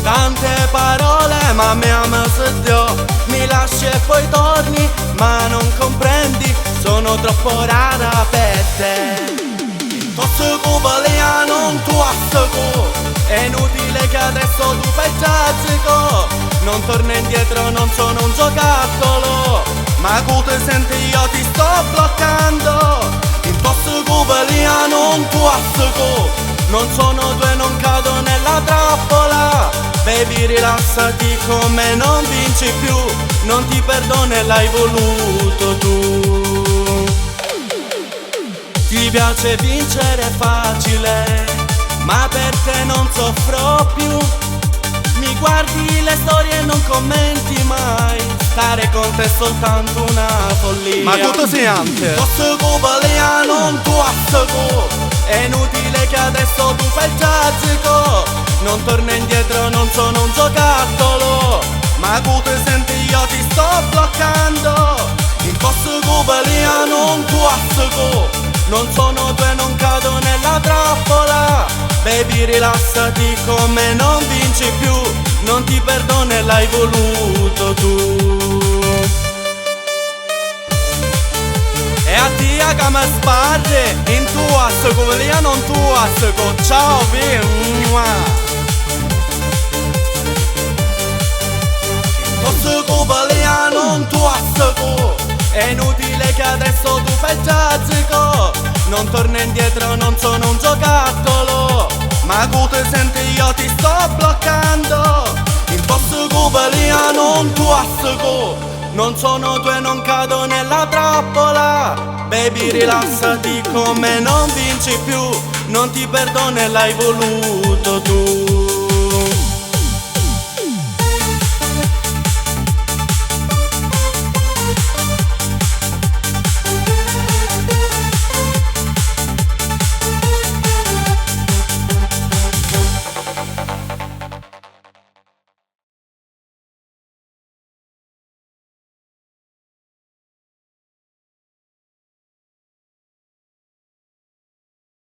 Tante parole ma mi ama se Dio mi lasci e poi torni, ma non comprendi, sono troppo rara per te. Posso cubaliano non tu assicuro, è inutile che adesso tu fai giazzico. Non torno indietro, non sono un giocattolo, ma tu ti senti io ti sto bloccando. In posto cubaliano non tu assicuro, non sono due, non cado nella trappola. Baby rilassati con me, non vinci più, non ti perdono e l'hai voluto tu. Ti piace vincere facile, ma per te non soffro più. Mi guardi le storie e non commenti mai, stare con te è soltanto una follia. Ma tutto sei ante posso cubaliano non tu assicuro, è inutile che adesso tu fai il giazzico. Non torno indietro, non sono un giocattolo, ma tu ti senti io ti sto bloccando. In posto cubaliano non tu assicuro, non sono due, non cado nella trappola. Baby rilassati con me, non vinci più, non ti perdono e l'hai voluto tu. E a dia che mi sparri, in tu assicuro, io non tu assicuro. Ciao, vi. Posso cubaliano non tu assicuro, è inutile che adesso tu fai il giazzico. Non torno indietro, non sono un giocattolo, ma tu ti senti io ti sto bloccando. In posto cubaliano non tu assicuro, non sono due, non cado nella trappola. Baby rilassati con me, non vinci più, non ti perdono e l'hai voluto tu.